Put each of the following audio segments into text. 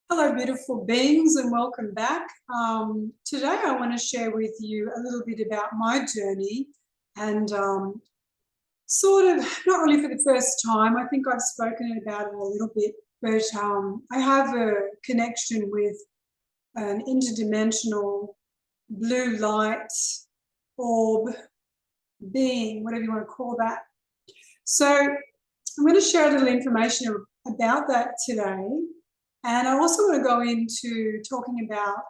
Hello, beautiful beings, and welcome back. Today I want to share with you a little bit about my journey and sort of, not really for the first time, I think I've spoken about it a little bit, but I have a connection with an interdimensional blue light orb being, whatever you want to call that. So I'm going to share a little information about that today. And I also want to go into talking about,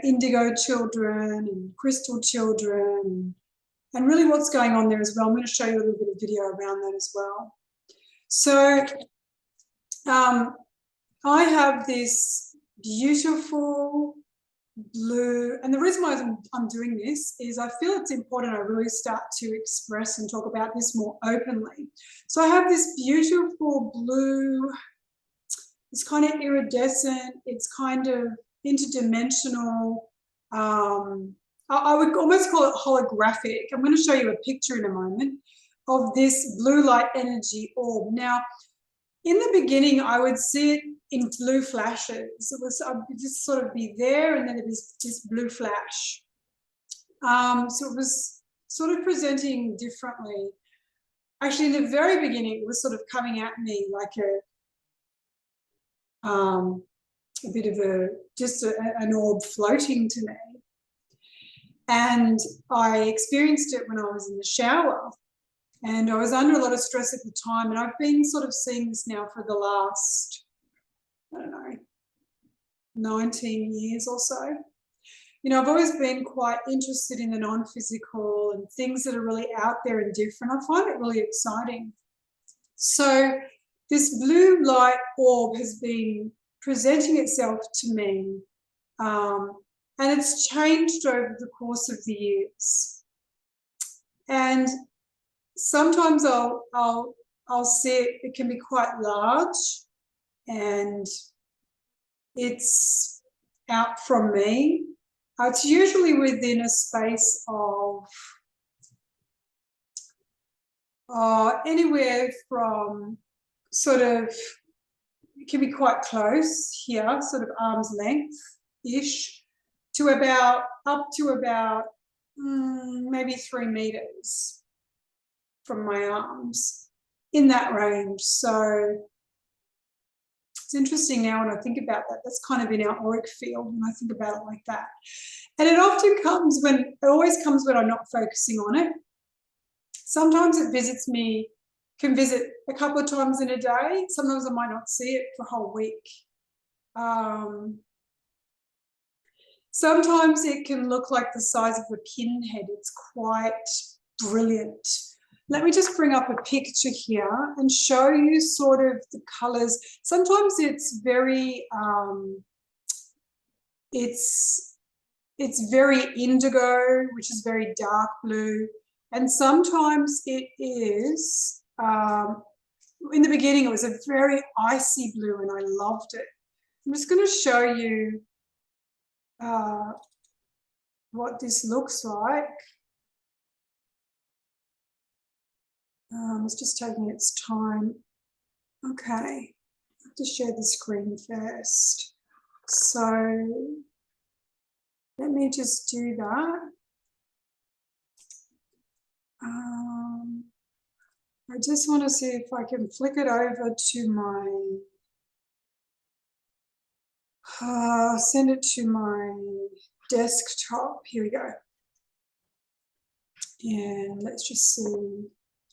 Indigo Children and Crystal Children and really what's going on there as well. I'm going to show you a little bit of video around that as well. So I have this beautiful blue, and the reason why I'm doing this is I feel it's important I really start to express and talk about this more openly. So I have this beautiful blue. It's kind of iridescent. It's kind of interdimensional. I would almost call it holographic. I'm going to show you a picture in a moment of this blue light energy orb. Now, in the beginning, I would see it in blue flashes. I'd just sort of be there, and then there'd be this blue flash. So it was sort of presenting differently. Actually, in the very beginning, it was sort of coming at me like a bit of an orb floating to me. And I experienced it when I was in the shower, and I was under a lot of stress at the time, and I've been sort of seeing this now for the last, 19 years or so. You know, I've always been quite interested in the non-physical and things that are really out there and different. I find it really exciting. So this blue light orb has been presenting itself to me, and it's changed over the course of the years. And sometimes I'll see it. It can be quite large, and it's out from me. It's usually within a space of anywhere from sort of, it can be quite close here, sort of arm's length-ish, to about, up to about maybe 3 meters from my arms, in that range. So it's interesting now when I think about that. That's kind of in our auric field when I think about it like that. And it often comes when, it always comes when I'm not focusing on it. Sometimes it visits me, can visit a couple of times in a day. Sometimes I might not see it for a whole week. Sometimes it can look like the size of a pinhead. It's quite brilliant. Let me just bring up a picture here and show you sort of the colors. Sometimes it's very, it's very indigo, which is very dark blue. And sometimes it is, in the beginning, it was a very icy blue, and I loved it. I'm just going to show you what this looks like. It's just taking its time. Okay, I have to share the screen first. So let me just do that. I just want to see if I can flick it over to my, send it to my desktop. Here we go. And let's just see.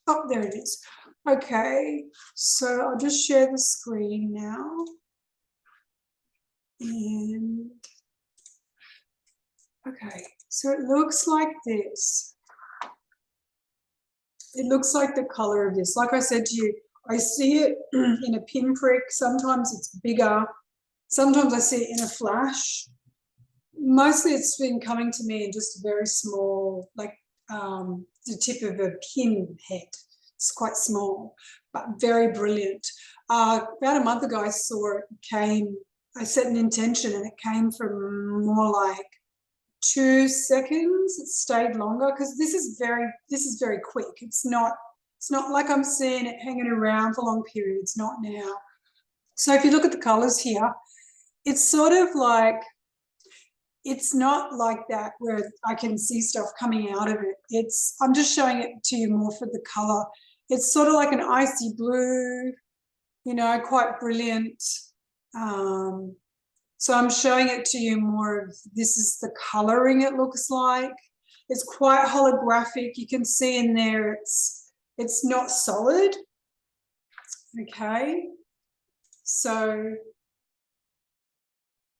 Oh, there it is. Okay, so I'll just share the screen now. And okay, so it looks like this. It looks like the color of this. Like I said to you, I see it in a pinprick. Sometimes it's bigger. Sometimes I see it in a flash. Mostly it's been coming to me in just a very small, like the tip of a pin head. It's quite small, but very brilliant. About a month ago, I saw it I set an intention, and it came from more like 2 seconds. It stayed longer because this is very quick. It's not like I'm seeing it hanging around for long periods. Not now. So if you look at the colors here, it's sort of like, it's not like that where I can see stuff coming out of it. I'm just showing it to you more for the color. It's sort of like an icy blue, you know, quite brilliant. So I'm showing it to you more of, this is the coloring it looks like. It's quite holographic. You can see in there it's not solid. Okay. So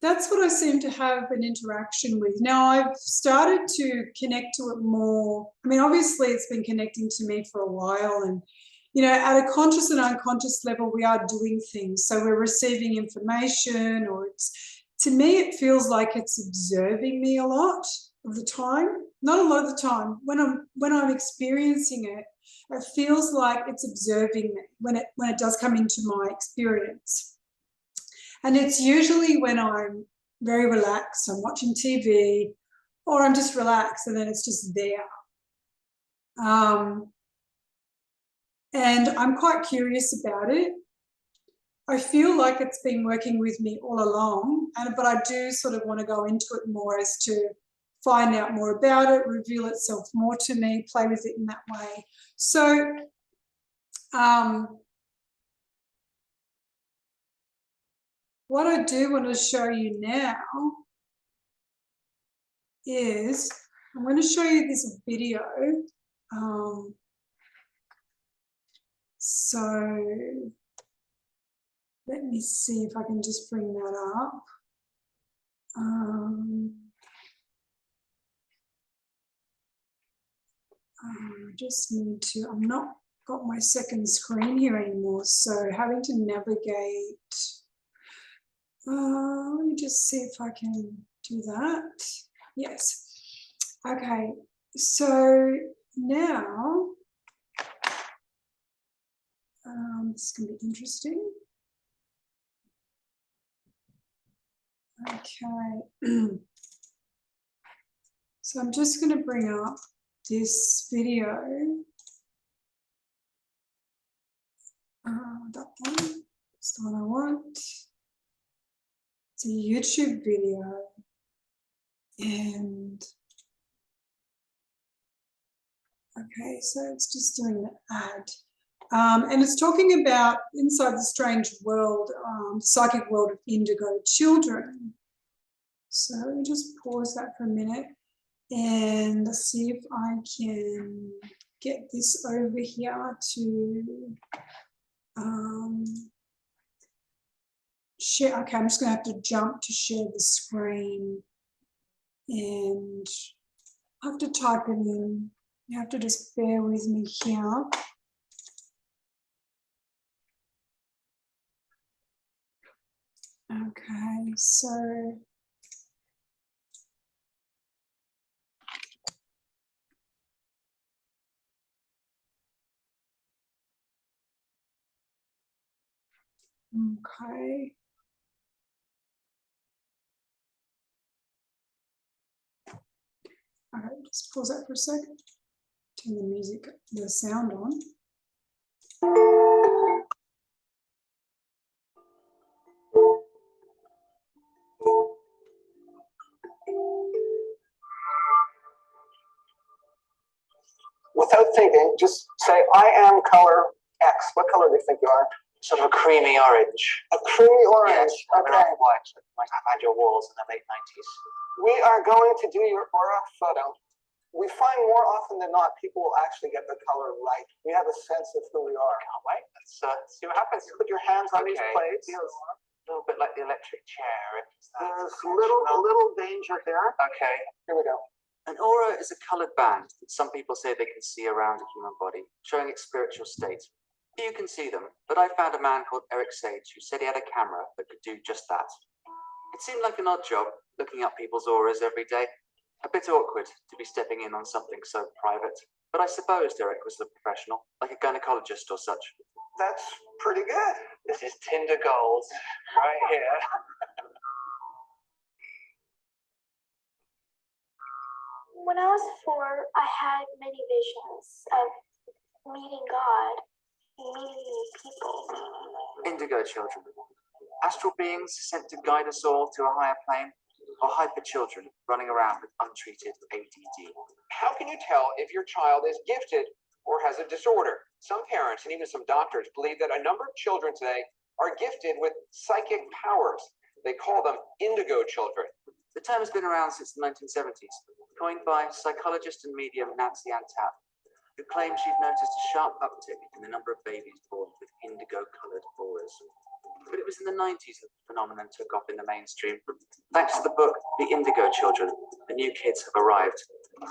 that's what I seem to have an interaction with. Now I've started to connect to it more. I mean, obviously it's been connecting to me for a while, and, you know, at a conscious and unconscious level, we are doing things. So we're receiving information, or to me, it feels like it's observing me a lot of the time. Not a lot of the time. When I'm experiencing it, it feels like it's observing me when it does come into my experience. And it's usually when I'm very relaxed, I'm watching TV, or I'm just relaxed, and then it's just there. And I'm quite curious about it. I feel like it's been working with me all along, but I do sort of want to go into it more as to find out more about it, reveal itself more to me, play with it in that way. So what I do want to show you now is, I'm going to show you this video. So let me see if I can just bring that up. I just need to, I'm not got my second screen here anymore, so having to navigate. Let me just see if I can do that. Yes. Okay, so now this is going to be interesting. Okay. So I'm just going to bring up this video. That one. That's the one I want. It's a YouTube video. And okay, so it's just doing the ad. And it's talking about inside the strange world, psychic world of Indigo Children. So let me just pause that for a minute and see if I can get this over here to share. Okay, I'm just going to have to jump to share the screen, and I have to type it in. You have to just bear with me here. Okay, so okay. Okay, just pause that for a second. Turn the music, the sound on. Without thinking, just say, I am color X. What color do you think you are? Sort of a creamy orange. A creamy orange. Yes, okay. White, like I had your walls in the late 90s. We are going to do your aura photo. We find more often than not, people will actually get the color right. We have a sense of who we are. Can't wait. Let's see what happens. Put your hands on these plates. Feels a little bit like the electric chair. There's a little danger here. Okay. Here we go. An aura is a coloured band that some people say they can see around a human body, showing its spiritual state. You can see them, but I found a man called Eric Sage who said he had a camera that could do just that. It seemed like an odd job, looking up people's auras every day. A bit awkward to be stepping in on something so private, but I supposed Eric was the professional, like a gynecologist or such. That's pretty good. This is Tinder gold, right here. When I was 4, I had many visions of meeting God, meeting new people. Indigo Children. astral beings sent to guide us all to a higher plane, or hyper children running around with untreated ADD? How can you tell if your child is gifted or has a disorder? Some parents and even some doctors believe that a number of children today are gifted with psychic powers. They call them Indigo Children. The term has been around since the 1970s, coined by psychologist and medium Nancy Antap, who claims she'd noticed a sharp uptick in the number of babies born with indigo-coloured auras. But it was in the 90s that the phenomenon took off in the mainstream. Thanks to the book, The Indigo Children, the new kids have arrived,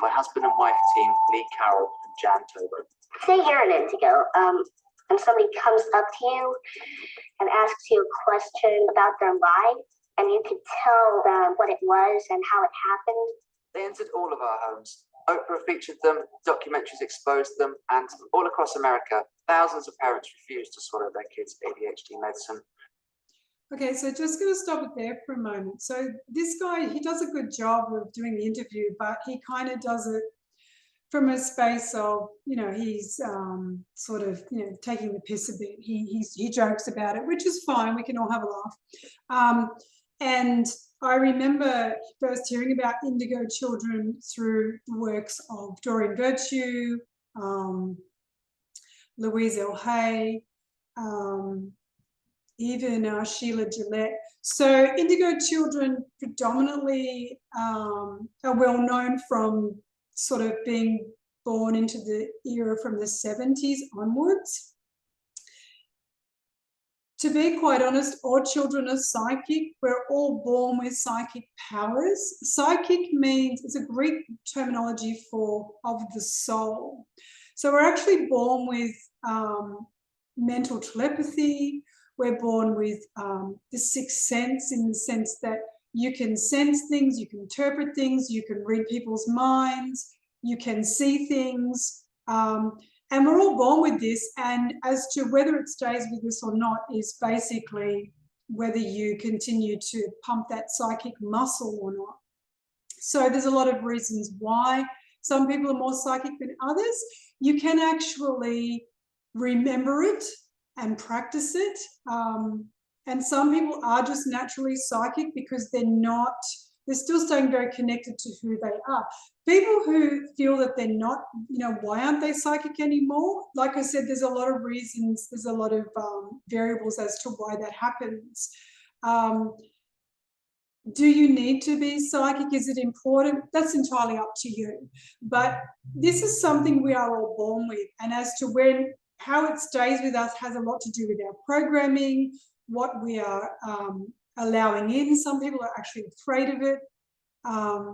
by husband and wife team Lee Carroll and Jan Tobo. Say you're an indigo, and somebody comes up to you and asks you a question about their life, and you could tell them what it was and how it happened. They entered all of our homes. Oprah featured them, documentaries exposed them, and all across America, thousands of parents refused to swallow their kids' ADHD medicine. Okay, so just going to stop it there for a moment. So this guy, he does a good job of doing the interview, but he kind of does it from a space of, you know, he's sort of, you know, taking the piss a bit. He jokes about it, which is fine. We can all have a laugh. And I remember first hearing about Indigo Children through the works of Doreen Virtue, Louise L. Hay, even Sheila Gillette. So Indigo Children predominantly are well known from sort of being born into the era from the 70s onwards. To be quite honest, all children are psychic. We're all born with psychic powers. Psychic means, it's a Greek terminology for of the soul. So we're actually born with mental telepathy. We're born with the sixth sense, in the sense that you can sense things, you can interpret things, you can read people's minds, you can see things. And we're all born with this, and as to whether it stays with us or not is basically whether you continue to pump that psychic muscle or not. So there's a lot of reasons why some people are more psychic than others. You can actually remember it and practice it. And some people are just naturally psychic because they're still staying very connected to who they are. People who feel that they're not, you know, why aren't they psychic anymore? Like I said, there's a lot of reasons, there's a lot of variables as to why that happens. Do you need to be psychic? Is it important? That's entirely up to you. But this is something we are all born with. And as to how it stays with us has a lot to do with our programming, what we are allowing in. Some people are actually afraid of it.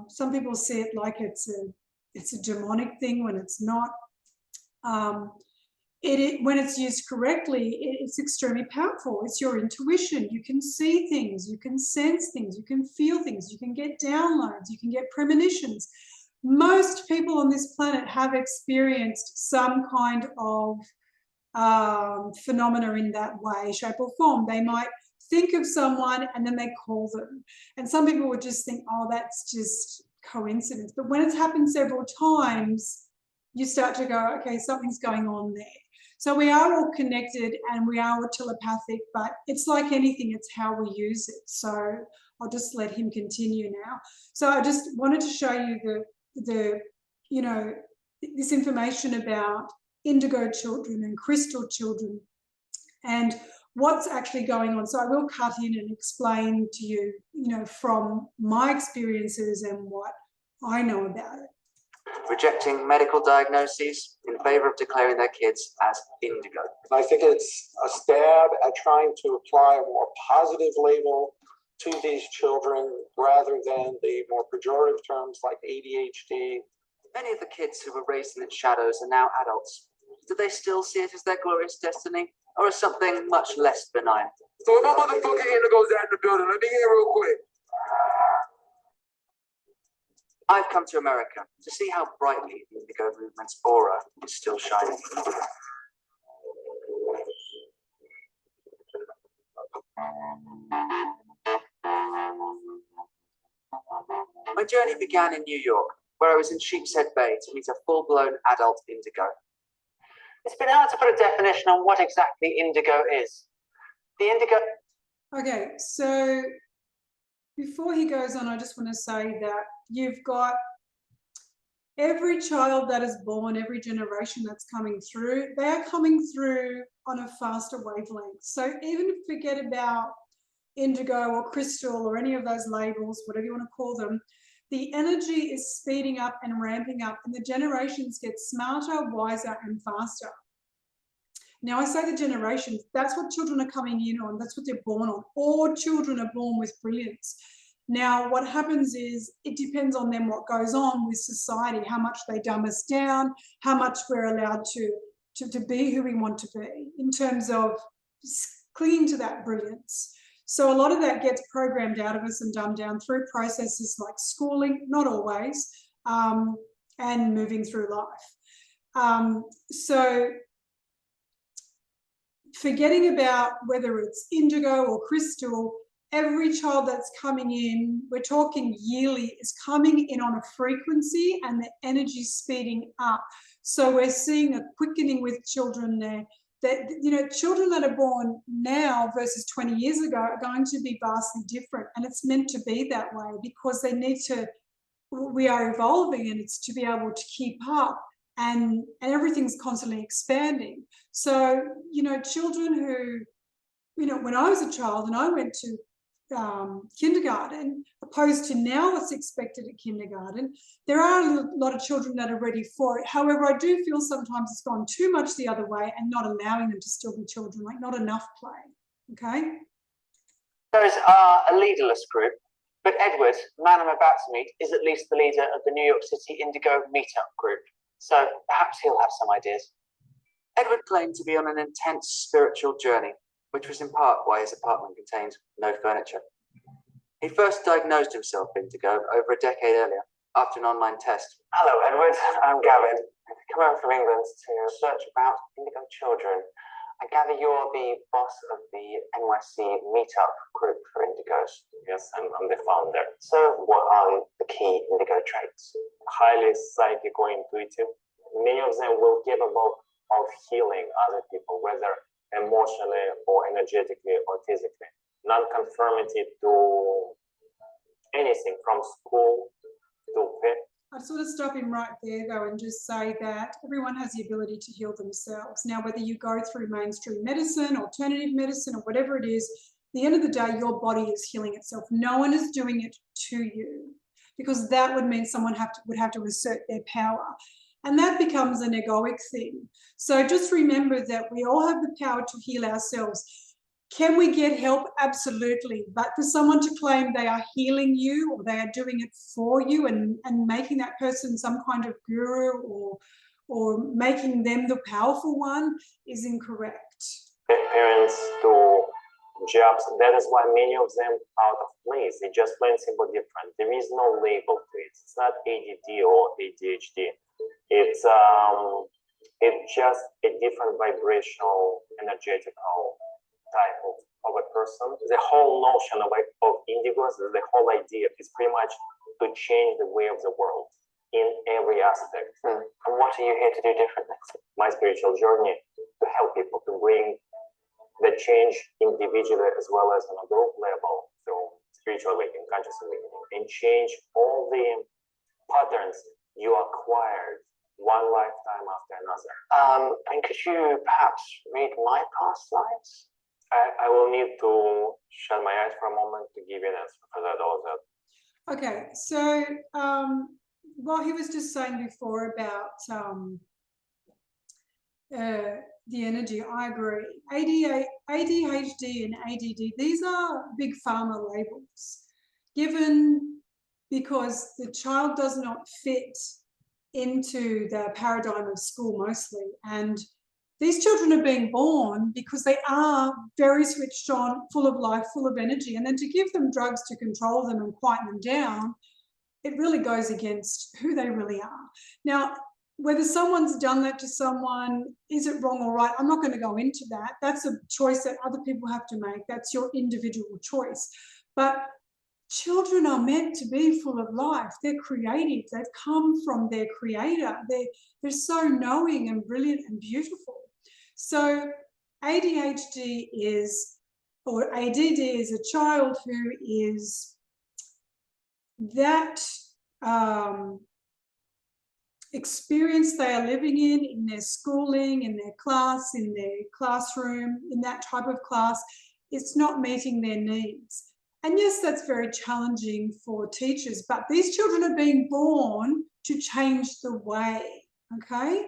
Some people see it like it's a demonic thing when it's not. When it's used correctly, it's extremely powerful. It's your intuition. You can see things, you can sense things, you can feel things, you can get downloads, you can get premonitions. Most people on this planet have experienced some kind of phenomena in that way, shape or form. They might think of someone and then they call them. And some people would just think, oh, that's just coincidence. But when it's happened several times, you start to go, okay, something's going on there. So we are all connected and we are all telepathic, but it's like anything, it's how we use it. So I'll just let him continue now. So I just wanted to show you this information about Indigo Children and Crystal Children and what's actually going on. So I will cut in and explain to you, from my experiences and what I know about it. Rejecting medical diagnoses in favor of declaring their kids as indigo. I think it's a stab at trying to apply a more positive label to these children rather than the more pejorative terms like ADHD. Many of the kids who were raised in its shadows are now adults. Do they still see it as their glorious destiny, or as something much less benign? So no motherfucking indigos out in the building. Let me hear real quick. I've come to America to see how brightly the indigo movement's aura is still shining. My journey began in New York, where I was in Sheepshead Bay to meet a full-blown adult indigo. It's been hard to put a definition on what exactly indigo is. The indigo Okay, so before he goes on, I just want to say that you've got every child that is born, every generation that's coming through, they are coming through on a faster wavelength. So even if we forget about indigo or crystal or any of those labels, whatever you want to call them, the energy is speeding up and ramping up, and the generations get smarter, wiser, and faster. Now, I say the generations, that's what children are coming in on, that's what they're born on. All children are born with brilliance. Now, what happens is it depends on them what goes on with society, how much they dumb us down, how much we're allowed to be who we want to be in terms of clinging to that brilliance. So a lot of that gets programmed out of us and dumbed down through processes like schooling, not always, and moving through life. So forgetting about whether it's indigo or crystal, every child that's coming in, we're talking yearly, is coming in on a frequency and the energy speeding up. So we're seeing a quickening with children there. That, you know, children that are born now versus 20 years ago are going to be vastly different, and it's meant to be that way because they need to, we are evolving, and it's to be able to keep up, and everything's constantly expanding. So, you know, children who, you know, when I was a child and I went to kindergarten, opposed to now what's expected at kindergarten, there are a lot of children that are ready for it. However, I do feel sometimes it's gone too much the other way and not allowing them to still be children, like not enough play, okay? Those are a leaderless group, but Edward, the man I'm about to meet, is at least the leader of the New York City Indigo meetup group, so perhaps he'll have some ideas. Edward claimed to be on an intense spiritual journey, which was in part why his apartment contained no furniture. He first diagnosed himself indigo over a decade earlier, after an online test. Hello, Edward. I'm Gavin. I've come over from England to search about Indigo Children. I gather you're the boss of the NYC meetup group for Indigos. Yes, I'm the founder. So what are the key Indigo traits? Highly psychic or intuitive. Many of them will give about of healing other people, whether emotionally or energetically or physically. Non-conformity to anything from school to pet. I'd sort of stop him right there though and just say that everyone has the ability to heal themselves. Now, whether you go through mainstream medicine, alternative medicine, or whatever it is, at the end of the day, your body is healing itself. No one is doing it to you, because that would mean someone would have to assert their power. And that becomes an egoic thing. So just remember that we all have the power to heal ourselves. Can we get help? Absolutely. But for someone to claim they are healing you or they are doing it for you and making that person some kind of guru or making them the powerful one is incorrect. Parents to jobs, that is why many of them are out of place. They just plain simple different. There is no label to it. It's not ADD or ADHD. It's just a different vibrational, energetical type of a person. The whole notion of indigos, the whole idea is pretty much to change the way of the world in every aspect. And what are you here to do differently? My spiritual journey to help people to bring the change individually as well as on a group level through spiritual awakening, conscious awakening, and change all the patterns you acquired one lifetime after another. And could you perhaps read my past lives? I will need to shut my eyes for a moment to give you an answer for that. All of that. Okay, so what he was just saying before about the energy, I agree. ADHD and ADD, these are big pharma labels given because the child does not fit into the paradigm of school mostly. And these children are being born because they are very switched on, full of life, full of energy. And then to give them drugs to control them and quieten them down, it really goes against who they really are. Now, whether someone's done that to someone, is it wrong or right? I'm not going to go into that. That's a choice that other people have to make. That's your individual choice. But children are meant to be full of life. They're creative. They've come from their creator. They're so knowing and brilliant and beautiful. So ADHD is or ADD is a child who is that experience they are living in their schooling, in their class, in their classroom, in that type of class, it's not meeting their needs. And yes, that's very challenging for teachers, but these children are being born to change the way, okay?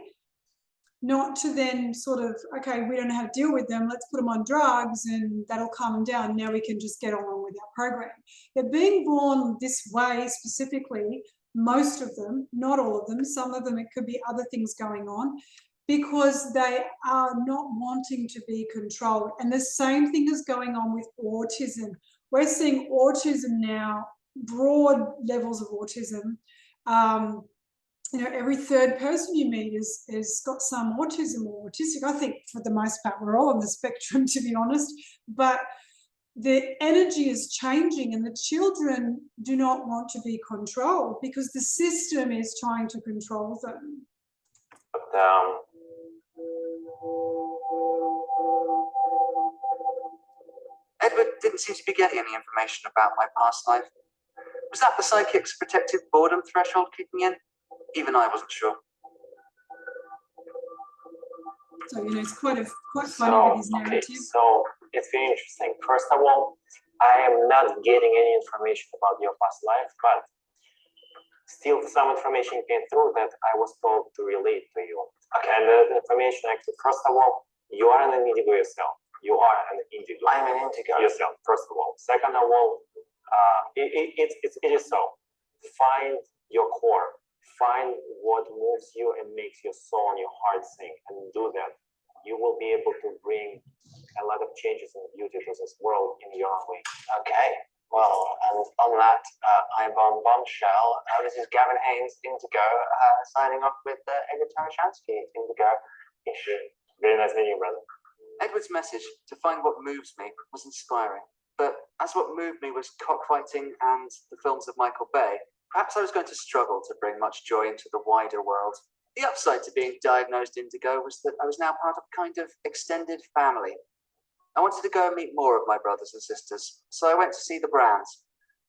Not to then sort of, okay, we don't know how to deal with them, let's put them on drugs and that'll calm them down. Now we can just get on with our program. They're being born this way specifically, most of them, not all of them, some of them it could be other things going on, because they are not wanting to be controlled. And the same thing is going on with autism. We're seeing autism now, broad levels of autism. You know, every third person you meet is got some autism or autistic. I think for the most part, we're all on the spectrum, to be honest, but the energy is changing and the children do not want to be controlled because the system is trying to control them. But, Edward didn't seem to be getting any information about my past life. Was that the psychic's protective boredom threshold kicking in? Even I wasn't sure. So, you know, it's quite funny with his narrative. Okay, so it's very interesting. First of all, I am not getting any information about your past life, but still some information came through that I was told to relate to you. Okay, and the information actually, first of all, you are an indigo yourself. You are an indigo. I'm an indigo yourself, first of all. Second of all, it is so. Find your core. Find what moves you and makes your soul and your heart sing, and do that. You will be able to bring a lot of changes and beauty to this world in your own way. Okay. Well, and on that, I'm on bombshell. This is Gavin Haynes, Indigo, signing off with Edward Tarashansky, Indigo. Very nice meeting you, brother. Edward's message to find what moves me was inspiring, but as what moved me was cockfighting and the films of Michael Bay, perhaps I was going to struggle to bring much joy into the wider world. The upside to being diagnosed indigo was that I was now part of a kind of extended family. I wanted to go and meet more of my brothers and sisters, so I went to see the Brands.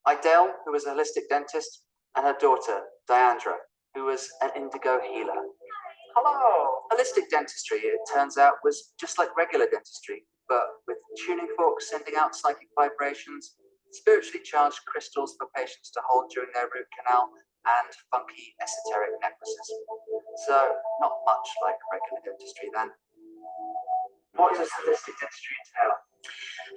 Idelle, who was a holistic dentist, and her daughter, Diandra, who was an indigo healer. Hello. Holistic dentistry, it turns out, was just like regular dentistry, but with tuning forks sending out psychic vibrations, spiritually charged crystals for patients to hold during their root canal, and funky esoteric necklaces. So, not much like regular dentistry then. What does holistic dentistry entail?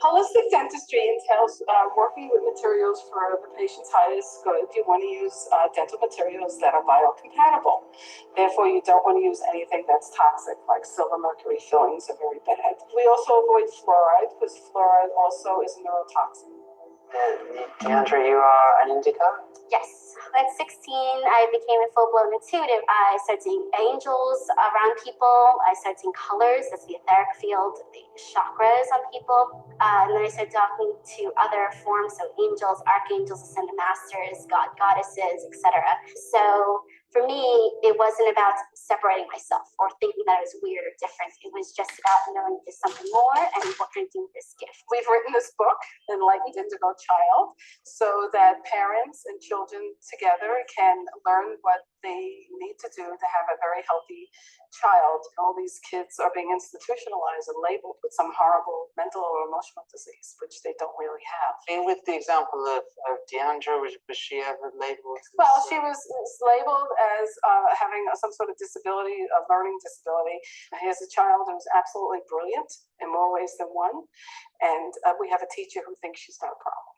Holistic dentistry entails working with materials for the patient's highest good. You want to use dental materials that are biocompatible. Therefore, you don't want to use anything that's toxic, like silver mercury fillings are very bad. We also avoid fluoride, because fluoride also is a neurotoxin. Diandra, you are an indigo? Yes. At 16, I became a full-blown intuitive. I started seeing angels around people. I started seeing colors, that's the etheric field, the chakras on people. And then I started talking to other forms, so angels, archangels, ascended masters, goddesses, etc. So for me, it wasn't about separating myself or thinking that I was weird or different. It was just about knowing there's something more and what can I do with this gift. We've written this book, Enlightened Indigo Child, so that parents and children together can learn what they need to do to have a very healthy child. All these kids are being institutionalized and labeled with some horrible mental or emotional disease, which they don't really have. And with the example of Diandra, was she ever labeled? Well, she was labeled as having some sort of disability, a learning disability. Here's a child who's absolutely brilliant in more ways than one, and we have a teacher who thinks she's not a problem.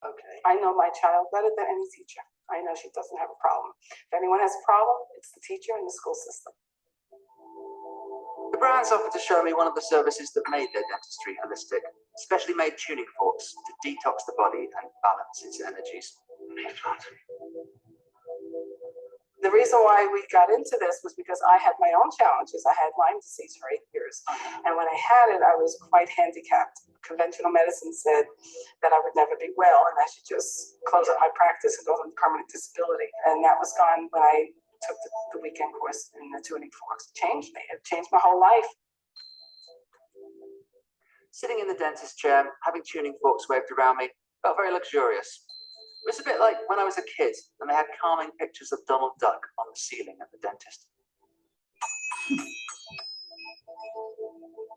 Okay. I know my child better than any teacher. I know she doesn't have a problem. If anyone has a problem, it's the teacher and the school system. The Brands offered to show me one of the services that made their dentistry holistic, specially made tuning forks to detox the body and balance its energies. The reason why we got into this was because I had my own challenges. I had Lyme disease for 8 years. And when I had it, I was quite handicapped. Conventional medicine said that I would never be well and I should just close up my practice and go on permanent disability. And that was gone when I took the weekend course in the tuning forks. It changed me. It changed my whole life. Sitting in the dentist chair, having tuning forks waved around me, felt very luxurious. It was a bit like when I was a kid and they had calming pictures of Donald Duck on the ceiling at the dentist.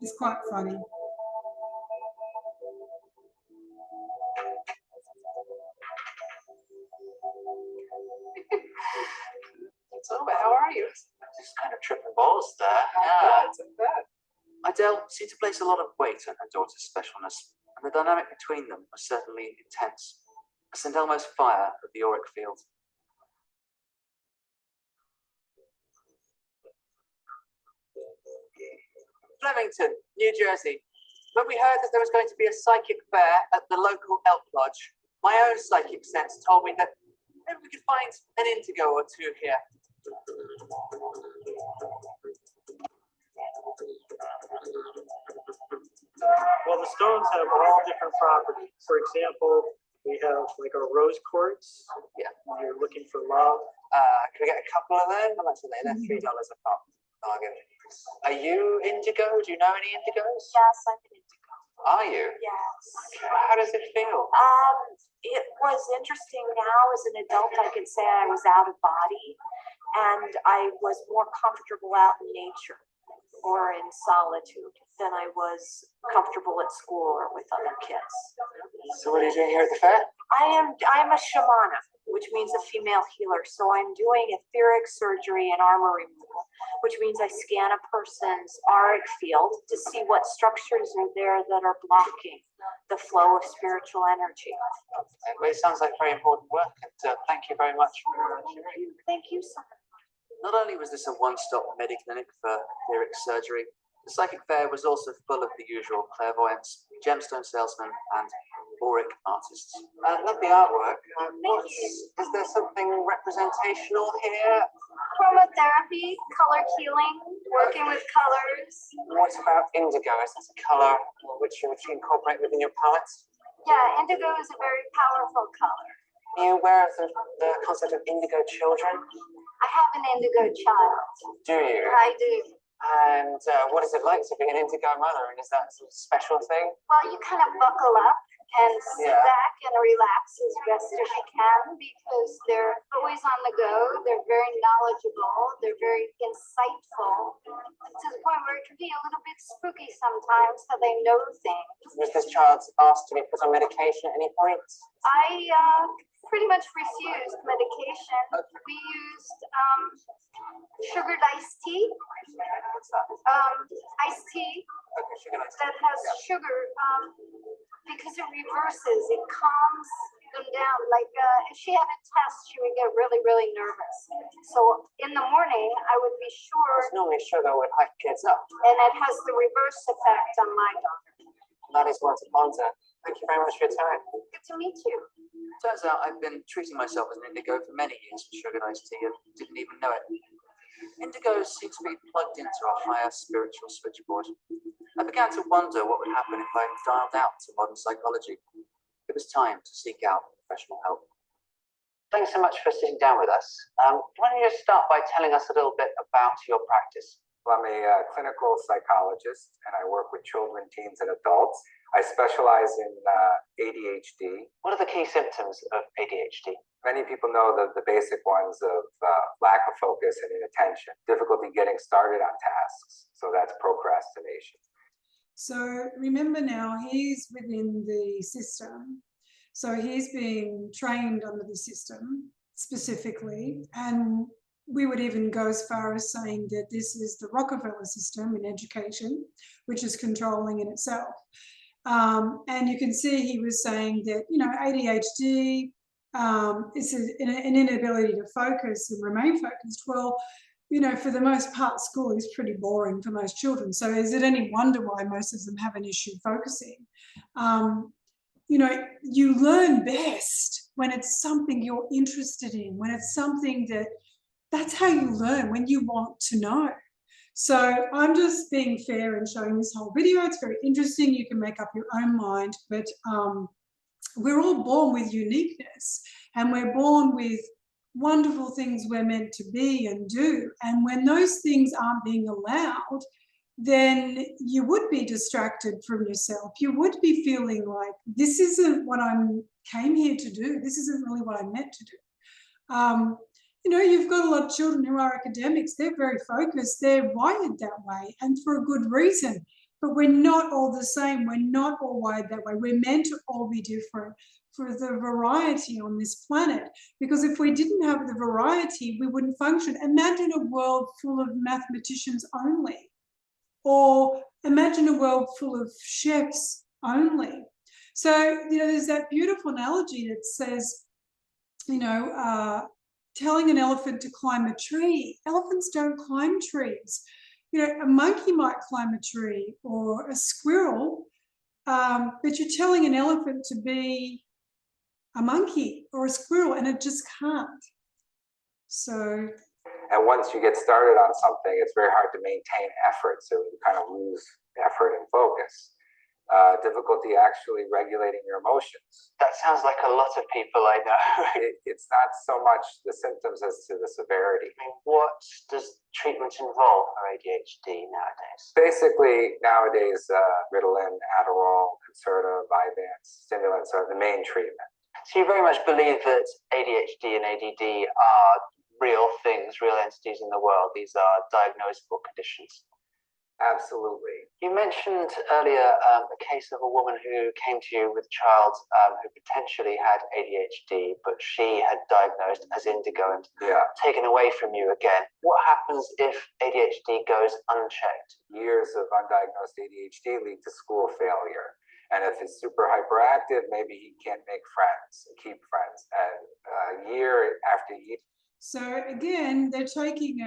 It's quite funny. So, how are you? Just kind of tripping balls there. Yeah, it's bad. Adele seemed to place a lot of weight on her daughter's specialness, and the dynamic between them was certainly intense. A St. Elmo's fire of the auric field. Flemington, New Jersey. When we heard that there was going to be a psychic fair at the local elk lodge, my own psychic sense told me that maybe we could find an indigo or two here. Well, the stones have all different properties. For example, we have like our rose quartz. Yeah. When you're looking for love. Can we get a couple of them? How much are they? They're $3 a pop. Are you indigo? Do you know any indigos? Yes, I'm an indigo. Are you? Yes. How does it feel? It was interesting. Now, as an adult, I could say I was out of body, and I was more comfortable out in nature or in solitude than I was comfortable at school or with other kids. So what are you doing here at the fair? I'm a shamana, which means a female healer. So I'm doing etheric surgery and armor removal, which means I scan a person's auric field to see what structures are there that are blocking the flow of spiritual energy. Well, it sounds like very important work, and thank you very much for sharing. Thank you so much. Not only was this a one-stop medi-clinic for etheric surgery, the psychic fair was also full of the usual clairvoyants, gemstone salesmen, and auric artists. I love the artwork. Is there something representational here? Chromotherapy, color healing, working with colors. What about indigo? Is that a color which you incorporate within your palette? Yeah, indigo is a very powerful color. Are you aware of the concept of Indigo Children? I have an indigo child. Do you? I do. And what is it like to be an indigo mother? And is that a special thing? Well, you kind of buckle up and sit Yeah. back and relax as best as you can because they're always on the go. They're very knowledgeable. They're very insightful to the point where it can be a little bit spooky sometimes how they know things. Was this child asked to be put on medication at any point? I pretty much refused medication. We used sugared iced tea. Iced tea that has sugar because it reverses, it calms them down. Like if she had a test, she would get really, really nervous. So in the morning, I would be sure. Normally sugar would hype kids up. And it has the reverse effect on my daughter. That is one to ponder. Thank you very much for your time. Good to meet you. Turns out I've been treating myself as an indigo for many years with sugared iced tea and didn't even know it. Indigos seem to be plugged into a higher spiritual switchboard. I began to wonder what would happen if I dialed out to modern psychology. It was time to seek out professional help. Thanks so much for sitting down with us. Why don't you just start by telling us a little bit about your practice? Well, I'm a clinical psychologist, and I work with children, teens, and adults. I specialize in ADHD. What are the key symptoms of ADHD? Many people know the basic ones of lack of focus and inattention, difficulty getting started on tasks. So that's procrastination. So remember now, he's within the system. So he's being trained under the system specifically. And we would even go as far as saying that this is the Rockefeller system in education, which is controlling in itself. And you can see he was saying that, you know, ADHD is an inability to focus and remain focused. Well, you know, for the most part, school is pretty boring for most children. So is it any wonder why most of them have an issue focusing? You know, you learn best when it's something you're interested in, when it's something that's how you learn, when you want to know. So I'm just being fair and showing this whole video. It's very interesting. You can make up your own mind, but we're all born with uniqueness, and we're born with wonderful things we're meant to be and do. And when those things aren't being allowed, then you would be distracted from yourself. You would be feeling like, this isn't what I came here to do. This isn't really what I meant to do. You know, you've got a lot of children who are academics. They're very focused. They're wired that way, and for a good reason. But we're not all the same. We're not all wired that way. We're meant to all be different for the variety on this planet. Because if we didn't have the variety, we wouldn't function. Imagine a world full of mathematicians only. Or imagine a world full of chefs only. So, you know, there's that beautiful analogy that says, you know, telling an elephant to climb a tree. Elephants don't climb trees. You know, a monkey might climb a tree, or a squirrel, but you're telling an elephant to be a monkey or a squirrel, and it just can't. So. And once you get started on something, it's very hard to maintain effort. So you kind of lose effort and focus. Difficulty actually regulating your emotions. That sounds like a lot of people I know. It's not so much the symptoms as to the severity. I mean, what does treatment involve for ADHD nowadays? Basically, nowadays, Ritalin, Adderall, Concerta, Vyvanse, stimulants are the main treatment. So you very much believe that ADHD and ADD are real things, real entities in the world. These are diagnosable conditions. Absolutely. You mentioned earlier a case of a woman who came to you with a child who potentially had ADHD, but she had diagnosed as indigo and taken away from you again. What happens if ADHD goes unchecked? Years of undiagnosed ADHD lead to school failure. And if he's super hyperactive, maybe he can't make friends and keep friends. And year after year. So again, they're taking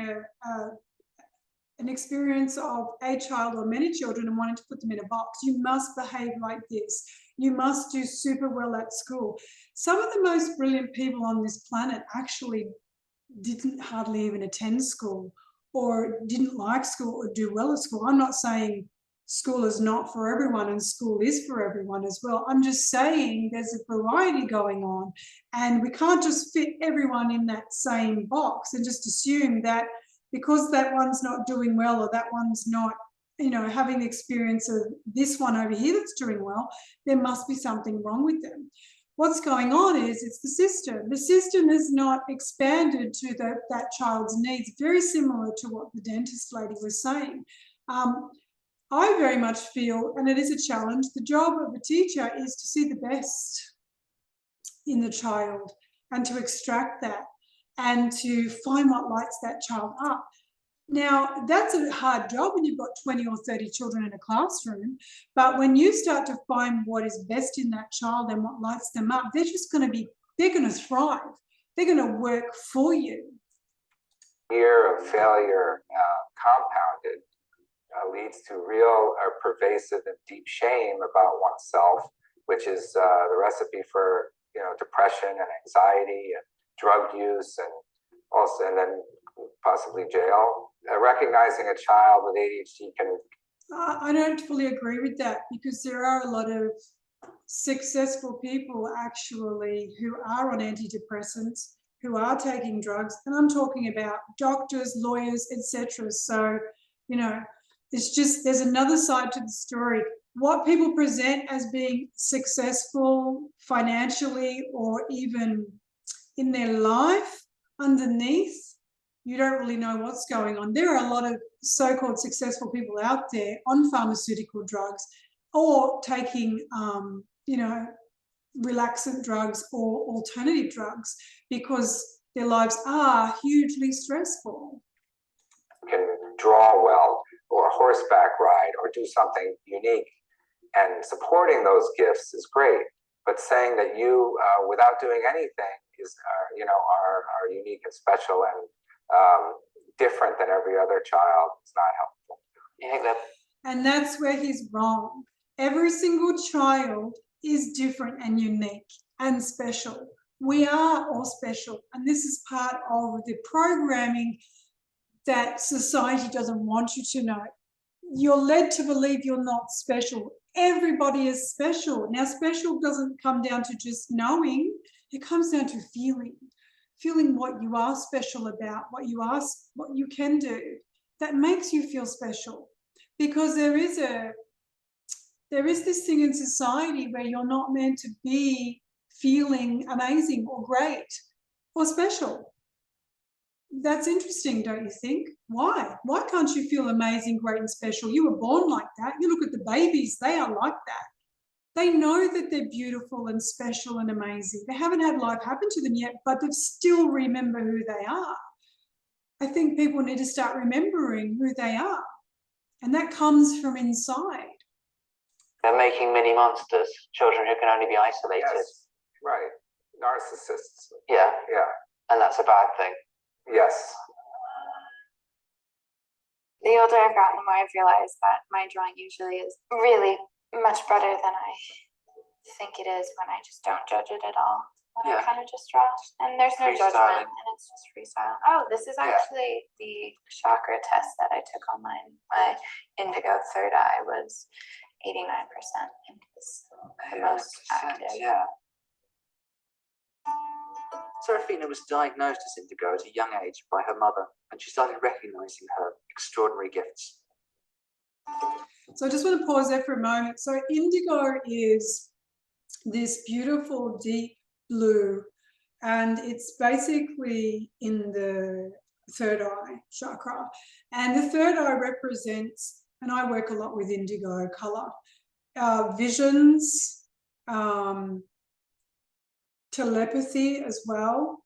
an experience of a child or many children and wanting to put them in a box. You must behave like this. You must do super well at school. Some of the most brilliant people on this planet actually didn't hardly even attend school, or didn't like school or do well at school. I'm not saying school is not for everyone and school is for everyone as well. I'm just saying there's a variety going on, and we can't just fit everyone in that same box and just assume that because that one's not doing well, or that one's not, you know, having the experience of this one over here that's doing well, there must be something wrong with them. What's going on is it's the system. The system has not expanded to that child's needs, very similar to what the dentist lady was saying. I very much feel, and it is a challenge, the job of a teacher is to see the best in the child and to extract that, and to find what lights that child up. Now, that's a hard job when you've got 20 or 30 children in a classroom, but when you start to find what is best in that child and what lights them up, they're just going to be, they're going to thrive. They're going to work for you. Year of failure compounded leads to real or pervasive and deep shame about oneself, which is the recipe for, you know, depression and anxiety and drug use, and also, and then possibly jail. Recognizing a child with ADHD can... I don't fully agree with that, because there are a lot of successful people actually who are on antidepressants, who are taking drugs, and I'm talking about doctors, lawyers, etc. So, you know, it's just, there's another side to the story. What people present as being successful financially or even in their life, underneath, you don't really know what's going on. There are a lot of so-called successful people out there on pharmaceutical drugs, or taking, you know, relaxant drugs or alternative drugs, because their lives are hugely stressful. Can draw well, or horseback ride, or do something unique, and supporting those gifts is great. But saying that you, without doing anything, you know, are unique and special and different than every other child is not helpful. You think that? And that's where he's wrong. Every single child is different and unique and special. We are all special, and this is part of the programming that society doesn't want you to know. You're led to believe you're not special. Everybody is special. Now, special doesn't come down to just knowing. It comes down to feeling what you are special about, what you can do. That makes you feel special. because there is this thing in society where you're not meant to be feeling amazing or great or special. That's interesting, don't you think? Why? Why can't you feel amazing, great, and special? You were born like that. You look at the babies, they are like that. They know that they're beautiful and special and amazing. They haven't had life happen to them yet, but they still remember who they are. I think people need to start remembering who they are. And that comes from inside. They're making mini monsters, children who can only be isolated. Yes, right. Narcissists. Yeah. Yeah. And that's a bad thing. Yes. The older I've gotten, the more I've realized that my drawing usually is really much better than I think it is when I just don't judge it at all. When I kind of just draw. And there's no judgment, and it's just freestyle. Oh, this is actually the chakra test that I took online. My Indigo Third Eye was 89%. It was the most active. Yeah. Serafina was diagnosed as indigo at a young age by her mother, and she started recognizing her extraordinary gifts. So I just want to pause there for a moment. So indigo is this beautiful deep blue, and it's basically in the third eye chakra. And the third eye represents, and I work a lot with indigo color, visions, telepathy as well.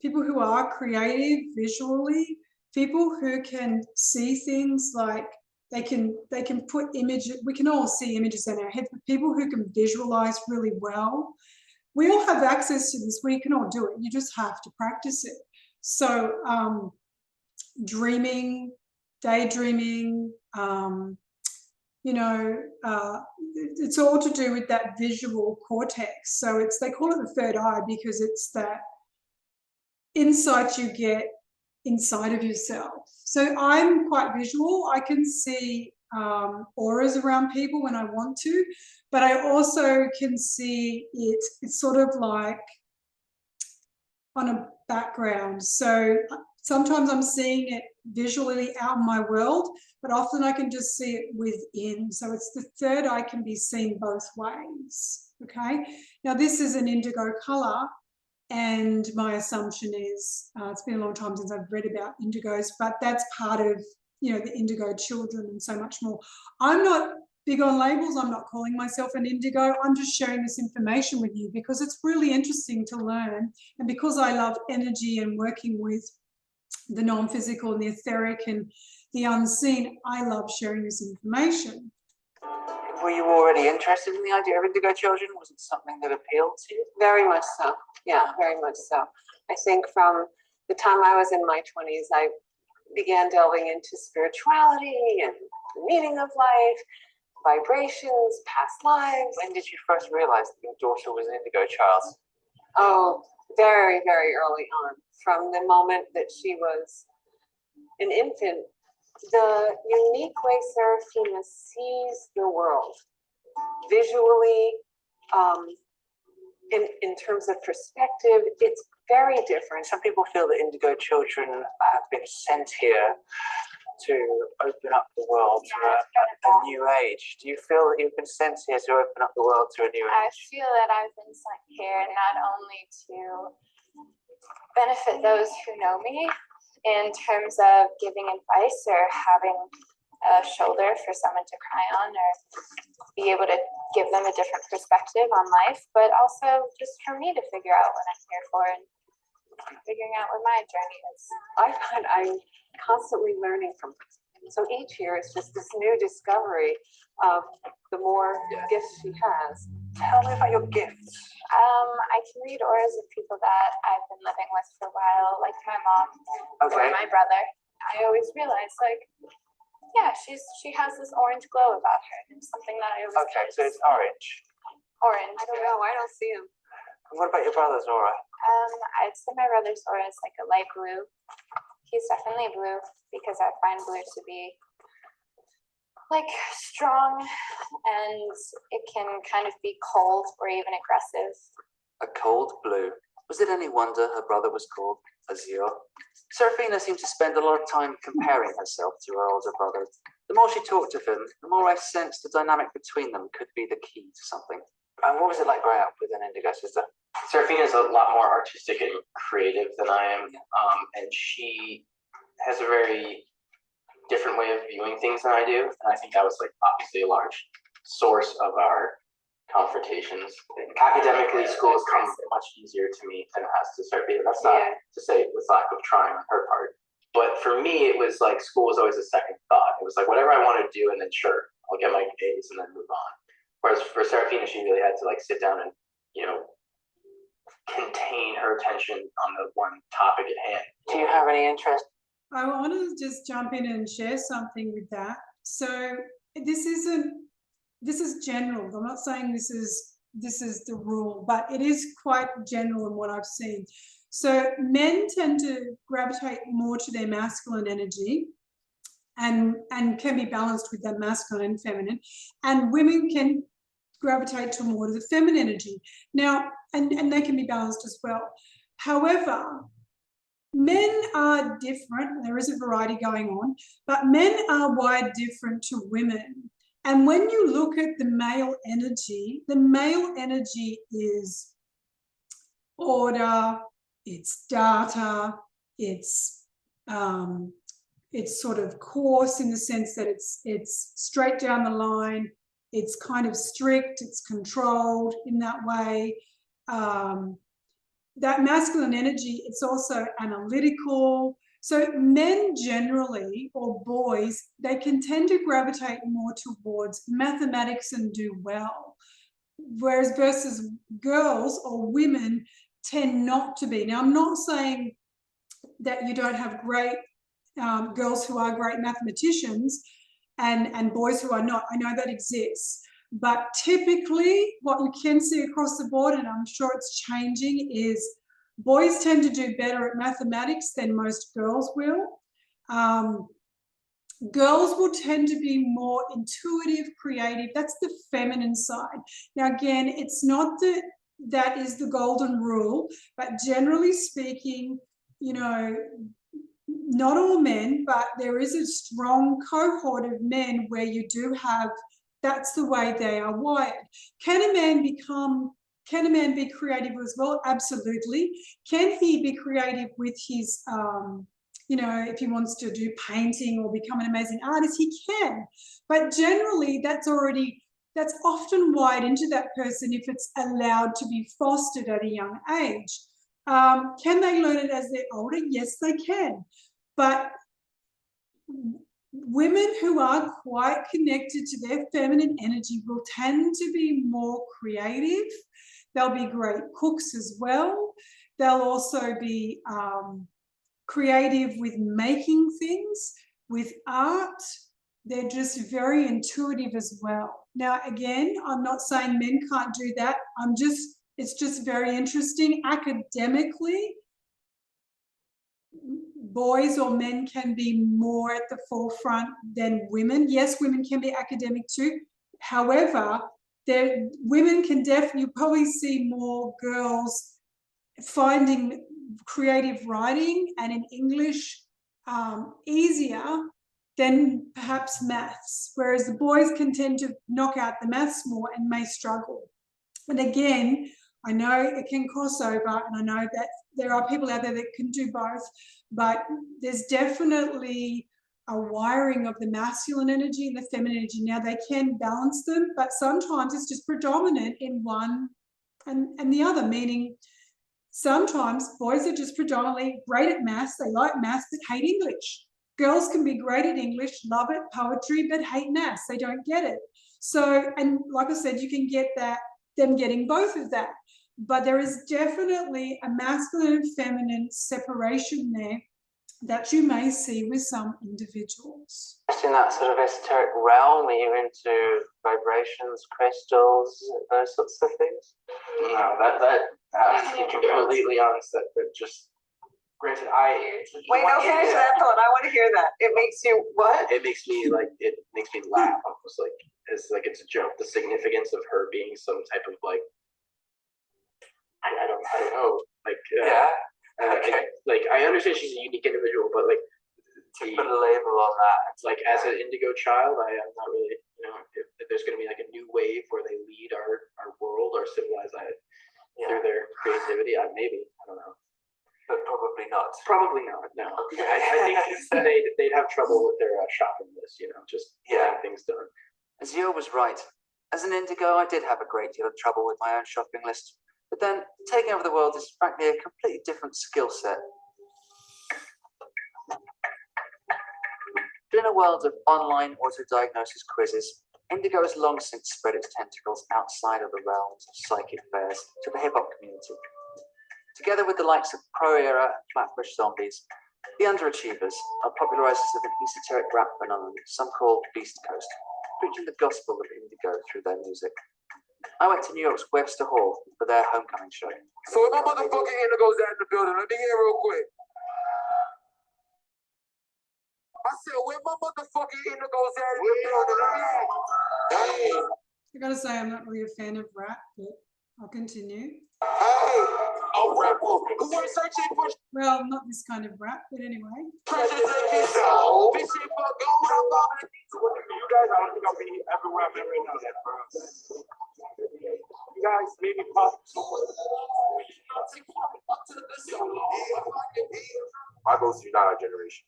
People who are creative visually, people who can see things like they can put images. We can all see images in our head, but people who can visualize really well, we all have access to this. We can all do it. You just have to practice it. So dreaming, daydreaming, it's all to do with that visual cortex. So they call it the third eye because it's that insight you get inside of yourself. So I'm quite visual. I can see auras around people when I want to, but I also can see it's sort of like on a background. So sometimes I'm seeing it visually out in my world, but often I can just see it within. So it's the third eye can be seen both ways. Okay. Now this is an indigo color, and my assumption is it's been a long time since I've read about indigos, but that's part of the Indigo Children and so much more. I'm not big on labels. I'm not calling myself an indigo. I'm just sharing this information with you because it's really interesting to learn, and because I love energy and working with the non-physical and the etheric and the unseen, I love sharing this information. Were you already interested in the idea of Indigo Children? Was it something that appealed to you? Very much so. Yeah, very much so. I think from the time I was in my 20s, I began delving into spirituality and the meaning of life, vibrations, past lives. When did you first realize that your daughter was an Indigo Child? Oh, very, very early on. From the moment that she was an infant, the unique way Serafina sees the world, visually, in terms of perspective, it's very different. Some people feel that Indigo Children have been sent here to open up the world to a new age. Do you feel that you've been sent here to open up the world to a new age? I feel that I've been sent here not only to benefit those who know me in terms of giving advice or having a shoulder for someone to cry on or be able to give them a different perspective on life, but also just for me to figure out what I'm here for and figuring out what my journey is. I find I'm constantly learning from her. So each year it's just this new discovery of the more gifts she has. Tell me about your gifts. I can read auras of people that I've been living with for a while, like my mom or my brother. I always realize, she has this orange glow about her. It's something that I always so it's orange. Orange. I don't know. I don't see him. What about your brother's aura? I'd say my brother's aura is like a light blue. He's definitely blue because I find blue to be like strong, and it can kind of be cold or even aggressive. A cold blue. Was it any wonder her brother was called Azure. Seraphina seemed to spend a lot of time comparing herself to her older brother. The more she talked of him, the more I sensed the dynamic between them could be the key to something. And what was it like growing up with an indigo sister? Seraphina is a lot more artistic and creative than I am, and she has a very different way of viewing things than I do, and I think that was like obviously a large source of our confrontations. Academically, school has come much easier to me than it has to Seraphina. That's not to say with lack of trying on her part, but for me, it was like school was always a second thought. It was like whatever I want to do, and then sure, I'll get my A's and then move on. Whereas for Seraphina, she really had to like sit down and, you know, contain her attention on the one topic at hand. Do you have any interest? I want to just jump in and share something with that. So this is general. I'm not saying this is the rule, but it is quite general in what I've seen. So men tend to gravitate more to their masculine energy and can be balanced with that masculine and feminine, and women can gravitate to more to the feminine energy. Now, and they can be balanced as well. However, men are different. There is a variety going on, but men are wired different to women. And when you look at the male energy is order, it's data, it's sort of coarse in the sense that it's straight down the line, it's kind of strict, it's controlled in that way. That masculine energy, it's also analytical. So men generally, or boys, they can tend to gravitate more towards mathematics and do well. Whereas versus girls or women tend not to be. Now, I'm not saying that you don't have great girls who are great mathematicians and boys who are not. I know that exists. But typically what you can see across the board, and I'm sure it's changing, is boys tend to do better at mathematics than most girls will. Girls will tend to be more intuitive, creative. That's the feminine side. Now, again, it's not that is the golden rule, but generally speaking, you know, not all men, but there is a strong cohort of men where you do have, that's the way they are wired. Can a man be creative as well? Absolutely. Can he be creative with his, you know, if he wants to do painting or become an amazing artist, he can. But generally, that's often wired into that person if it's allowed to be fostered at a young age. Can they learn it as they're older? Yes, they can. But women who are quite connected to their feminine energy will tend to be more creative. They'll be great cooks as well. They'll also be creative with making things, with art. They're just very intuitive as well. Now, again, I'm not saying men can't do that. It's just very interesting. Academically, boys or men can be more at the forefront than women. Yes, women can be academic too. However, women can definitely, you probably see more girls finding creative writing and in English easier than perhaps maths, whereas the boys can tend to knock out the maths more and may struggle. And again, I know it can cross over, and I know that there are people out there that can do both, but there's definitely a wiring of the masculine energy and the feminine energy. Now, they can balance them, but sometimes it's just predominant in one and the other, meaning sometimes boys are just predominantly great at maths, they like maths, but hate English. Girls can be great at English, love it, poetry, but hate maths, they don't get it. So, and like I said, you can get them getting both of that. But there is definitely a masculine and feminine separation there that you may see with some individuals. In that sort of esoteric realm, are you into vibrations, crystals, those sorts of things? No, that to be completely honest, that just granted, Wait, no, finish that thought. I want to hear that. It makes you what? It makes me laugh almost like it's a joke. The significance of her being some type of like I don't know, like yeah. Like I understand she's a unique individual, but like to put a label on that, it's like as an Indigo child, I am not really, if there's going to be like a new wave where they lead our world, our civilized through their creativity. Maybe, I don't know. But probably not. Probably not. No, I think they'd have trouble with their shopping list. Just getting things done. Azure was right. As an Indigo, I did have a great deal of trouble with my own shopping list. But then, taking over the world is frankly a completely different skill set. In a world of online auto-diagnosis quizzes, Indigo has long since spread its tentacles outside of the realms of psychic fairs to the hip-hop community. Together with the likes of Pro Era and Flatbush Zombies, the Underachievers are popularizers of an esoteric rap phenomenon some call Beast Coast, preaching the gospel of Indigo through their music. I went to New York's Webster Hall for their homecoming show. So if my motherfucking Indigo's out in the building, let me hear real quick. I said, where my motherfucking Indigo's at in the building? Hey. I gotta say, I'm not really a fan of rap, but I'll continue. Hey, a rapper who was searching for. Well, not this kind of rap, but anyway. Precious like this. This shit for gold. I'm bobbing. You guys, I don't think I'll be everywhere I'm at right now. You guys, maybe pop. My goal is to unite our generation.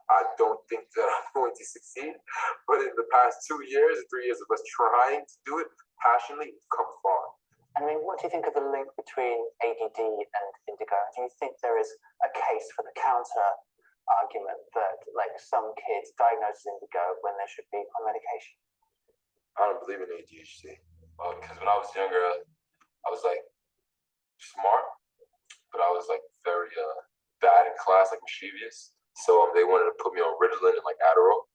I don't think that I'm going to succeed, but in the past 3 years of us trying to do it passionately, we've come far. I mean, what do you think of the link between ADD and Indigo? Do you think there is a case for the counter argument that, like, some kids diagnosed as Indigo when they should be on medication? I don't believe in ADHD because when I was younger, I was like smart, but I was like very bad in class, like mischievous. So they wanted to put me on Ritalin and like Adderall.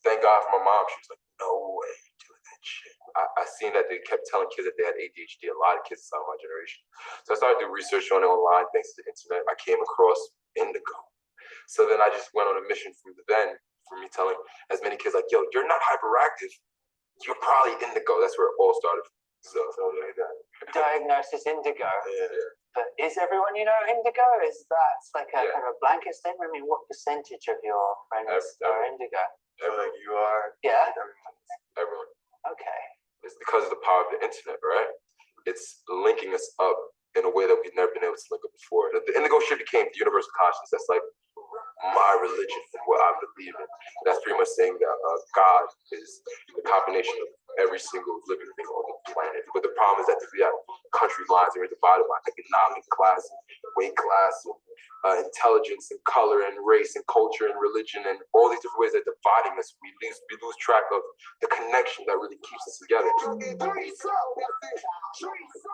Thank God for my mom. She was like, no way you're doing that shit. I seen that they kept telling kids that they had ADHD. A lot of kids out of my generation. So I started to do research on it online thanks to the internet. I came across Indigo. So then I just went on a mission from then for me telling as many kids like, yo, you're not hyperactive. You're probably Indigo. That's where it all started. So like that. Diagnosis Indigo. Yeah. But is everyone Indigo? Is that like a kind of a blanket statement? I mean, what percentage of your friends are Indigo? Everyone, you are. Yeah. Everyone. Okay. It's because of the power of the internet, right? It's linking us up in a way that we've never been able to link up before. The Indigo shit became the universal consciousness. That's like my religion and what I believe in. That's pretty much saying that God is the combination of every single living thing on the planet. But the problem is that we have country lines that are divided by economic class, weight class, intelligence and color and race and culture and religion and all these different ways that are dividing us. We lose track of the connection that really keeps us together.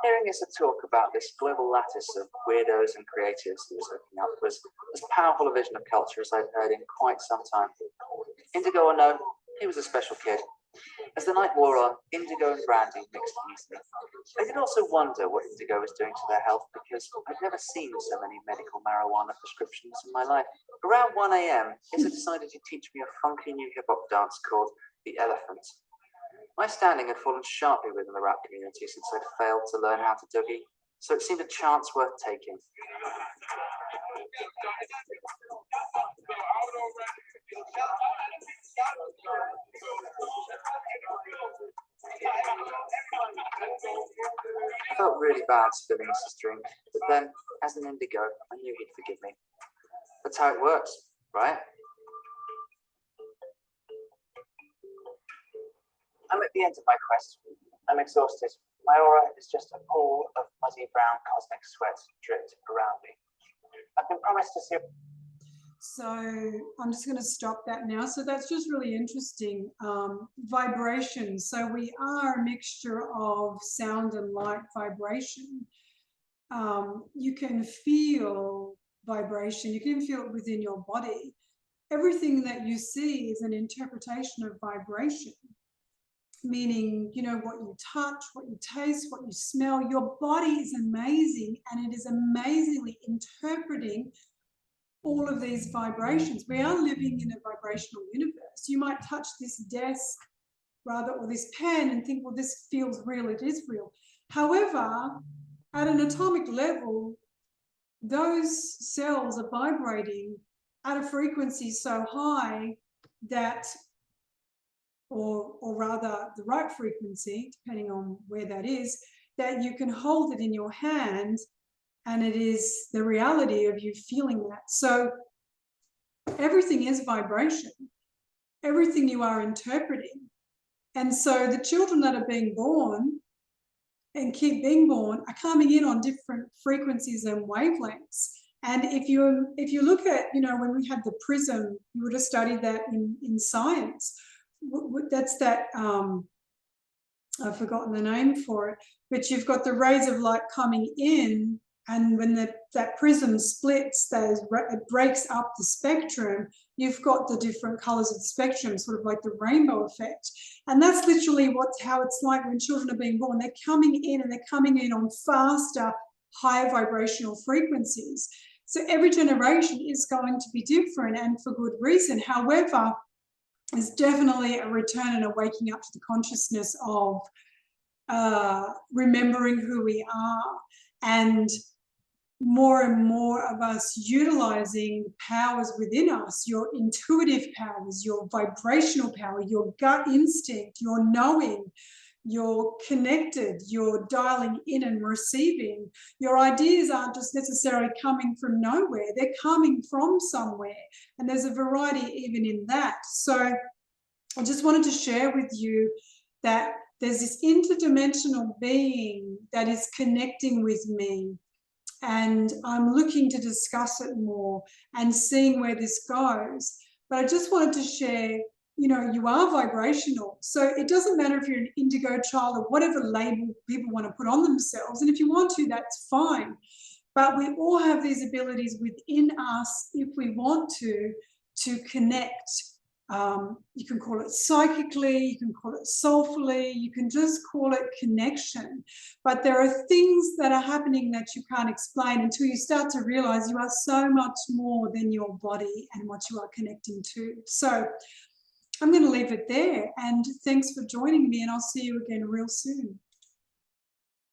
Hearing us talk about this global lattice of weirdos and creatives he was hooking up was as powerful a vision of culture as I've heard in quite some time. Indigo or no, he was a special kid. As the night wore on, Indigo and brandy mixed easily. I did also wonder what Indigo was doing to their health because I'd never seen so many medical marijuana prescriptions in my life. Around 1 a.m., Issa decided to teach me a funky new hip-hop dance called The Elephant. My standing had fallen sharply within the rap community since I'd failed to learn how to doogie, so it seemed a chance worth taking. I felt really bad spilling his drink, but then, as an Indigo, I knew he'd forgive me. That's how it works, right? I'm at the end of my quest. I'm exhausted. My aura is just a pool of muddy brown cosmic sweat dripped around me. I've been promised to see. So I'm just going to stop that now. So that's just really interesting. Vibration. So we are a mixture of sound and light vibration. You can feel vibration. You can feel it within your body. Everything that you see is an interpretation of vibration. Meaning, what you touch, what you taste, what you smell. Your body is amazing, and it is amazingly interpreting all of these vibrations. We are living in a vibrational universe. You might touch this desk or this pen and think, well, this feels real, it is real. However, at an atomic level, those cells are vibrating at a frequency so high that, or rather the right frequency, depending on where that is, that you can hold it in your hand, and it is the reality of you feeling that. So everything is vibration, everything you are interpreting. And so the children that are being born and keep being born are coming in on different frequencies and wavelengths. And if you look at, you know, when we had the prism, you would have studied that in science. That's that, I've forgotten the name for it, but you've got the rays of light coming in, and when that prism splits, it breaks up the spectrum, you've got the different colors of the spectrum, sort of like the rainbow effect. And that's literally how it's like when children are being born. They're coming in, and they're coming in on faster, higher vibrational frequencies. So every generation is going to be different, and for good reason. However, there's definitely a return and a waking up to the consciousness of remembering who we are, and more and more of us utilizing powers within us, your intuitive powers, your vibrational power, your gut instinct, your knowing, you're connected, you're dialing in and receiving. Your ideas aren't just necessarily coming from nowhere, they're coming from somewhere. And there's a variety even in that. So I just wanted to share with you that there's this interdimensional being that is connecting with me. And I'm looking to discuss it more and seeing where this goes. But I just wanted to share, you know, you are vibrational. So it doesn't matter if you're an indigo child or whatever label people want to put on themselves. And if you want to, that's fine. But we all have these abilities within us, if we want to connect. You can call it psychically, you can call it soulfully, you can just call it connection. But there are things that are happening that you can't explain until you start to realize you are so much more than your body and what you are connecting to. So I'm going to leave it there, and thanks for joining me, and I'll see you again real soon.